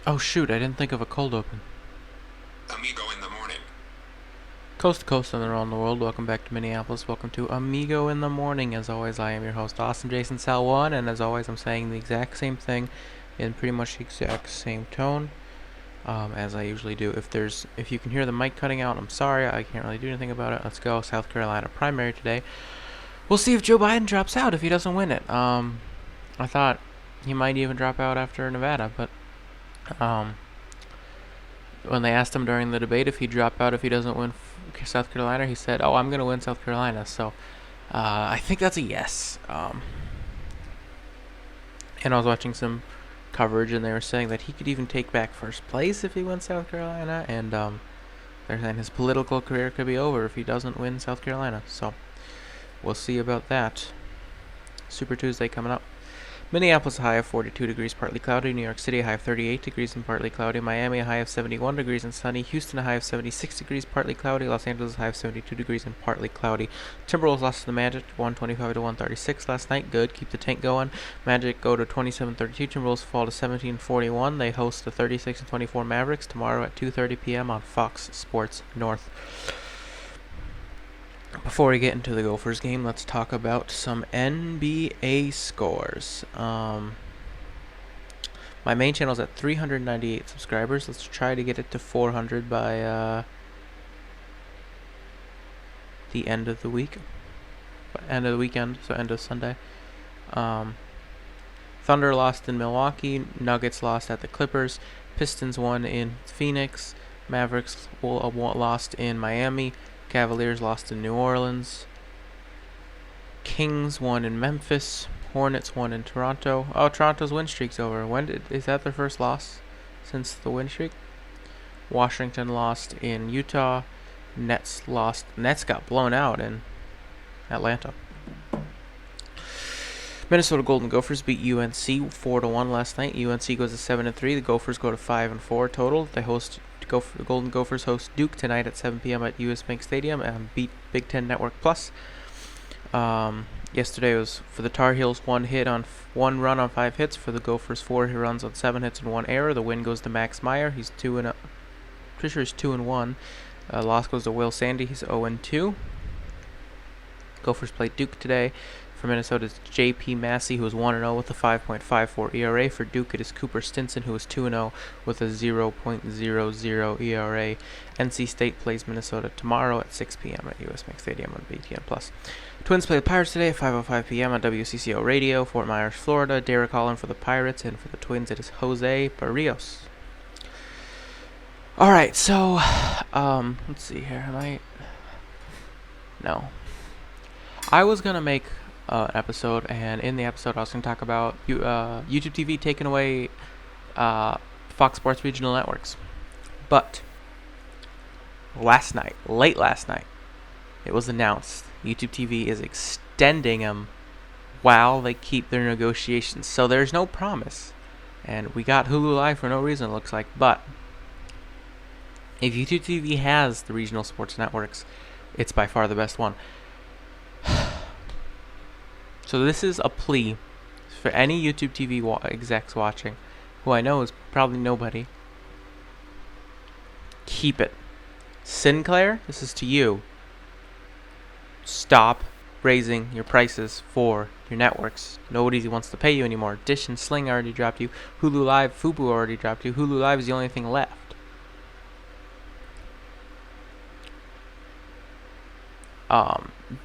Oh shoot, I didn't think of a cold open. Amigo in the morning. Coast to coast and around the world, welcome back to Minneapolis. Welcome to Amigo in the Morning. As always, I am your host, Austin Jason Sal1, and as always, I'm saying the exact same thing in pretty much the exact same tone as I usually do. If you can hear the mic cutting out, I'm sorry, I can't really do anything about it. Let's go. South Carolina primary today. We'll see if Joe Biden drops out if he doesn't win it. I thought he might even drop out after Nevada, but when they asked him during the debate if he'd drop out if he doesn't win South Carolina, he said, "Oh, I'm going to win South Carolina." So I think that's a yes. And I was watching some coverage, and they were saying that he could even take back first place if he wins South Carolina, and they're saying his political career could be over if he doesn't win South Carolina. So we'll see about that. Super Tuesday coming up. Minneapolis, a high of 42 degrees, partly cloudy. New York City, a high of 38 degrees and partly cloudy. Miami, a high of 71 degrees and sunny. Houston, a high of 76 degrees, partly cloudy. Los Angeles, a high of 72 degrees and partly cloudy. Timberwolves lost to the Magic, 125 to 136 last night. Good, keep the tank going. Magic go to 27-32. Timberwolves fall to 17-41. They host the 36-24 Mavericks tomorrow at 2:30 p.m. on Fox Sports North. Before we get into the Gophers game, let's talk about some NBA scores. My main channel is at 398 subscribers. Let's try to get it to 400 by the end of the week. End of the weekend, so end of Sunday. Thunder lost in Milwaukee. Nuggets lost at the Clippers. Pistons won in Phoenix. Mavericks lost in Miami. Cavaliers lost in New Orleans. Kings won in Memphis. Hornets won in Toronto. Oh, Toronto's win streak's over. Is that their first loss since the win streak? Washington lost in Utah. Nets got blown out in Atlanta. Minnesota Golden Gophers beat UNC 4-1 last night. UNC goes to 7-3. The Gophers go to 5-4 total. The Golden Gophers host Duke tonight at 7 p.m. at US Bank Stadium and beat Big Ten Network Plus. Yesterday was for the Tar Heels, one run on 5 hits. For the Gophers, 4 runs on 7 hits and 1 error. The win goes to Max Meyer. He's 2-1. Pretty sure he's 2-1. Loss goes to Will Sandy. He's 0-2. Gophers play Duke today. For Minnesota, it's J.P. Massey, who is 1-0 with a 5.54 ERA. For Duke, it is Cooper Stinson, who is 2-0 with a 0.00 ERA. NC State plays Minnesota tomorrow at 6 p.m. at US Bank Stadium on BTN+. Twins play the Pirates today at 5:05 p.m. on WCCO Radio, Fort Myers, Florida. Derek Holland for the Pirates, and for the Twins, it is Jose Barrios. All right, so let's see here. No. I was gonna make episode, and in the episode I was going to talk about YouTube TV taking away Fox Sports regional networks. But late last night, it was announced YouTube TV is extending them while they keep their negotiations. So there's no promise, and we got Hulu Live for no reason, it looks like. But if YouTube TV has the regional sports networks, it's by far the best one. So this is a plea for any YouTube TV execs watching, who I know is probably nobody. Keep it. Sinclair, this is to you. Stop raising your prices for your networks. Nobody wants to pay you anymore. Dish and Sling already dropped you. Hulu Live, Fubo already dropped you. Hulu Live is the only thing left.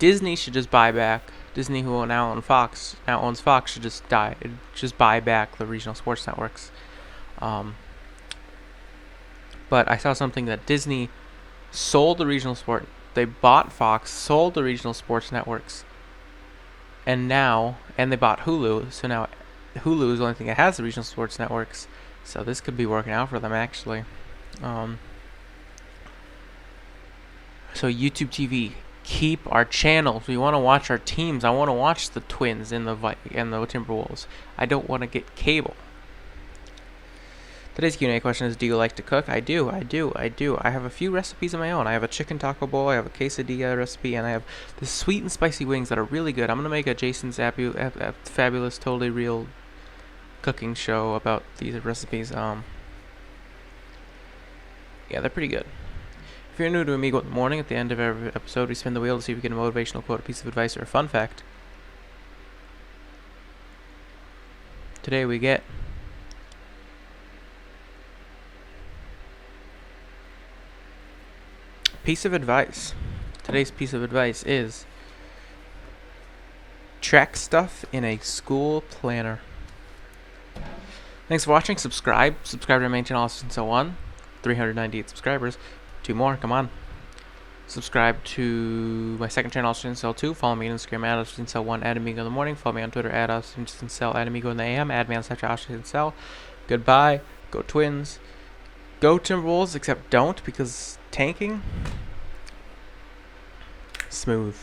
Disney should just buy back. Disney, who now owns Fox, should just buy back the regional sports networks. But I saw something that Disney sold the regional sport. They bought Fox, sold the regional sports networks, and they bought Hulu. So now Hulu is the only thing that has the regional sports networks. So this could be working out for them, actually. So YouTube TV. Keep our channels. We want to watch our teams. I want to watch the Twins and the Timberwolves. I don't want to get cable. Today's Q&A question is, do you like to cook? I do. I have a few recipes of my own. I have a chicken taco bowl, I have a quesadilla recipe, and I have the sweet and spicy wings that are really good. I'm going to make a Jason's Fabulous Totally Real cooking show about these recipes. Yeah, they're pretty good. If you're new to Amigo in the morning, at the end of every episode, we spin the wheel to see if we get a motivational quote, a piece of advice, or a fun fact. Today we get piece of advice. Today's piece of advice is track stuff in a school planner. Thanks for watching. Subscribe to my main channel and so on. 398 subscribers. 2 more, come on. Subscribe to my second channel, Austin Cell 2. Follow me on Instagram at Austin Cell 1 at Amigo in the morning. Follow me on Twitter at Austin Cell at Amigo in the AM. Add me on Snapchat Austin Cell. Goodbye. Go Twins. Go Timberwolves, except don't because tanking. Smooth.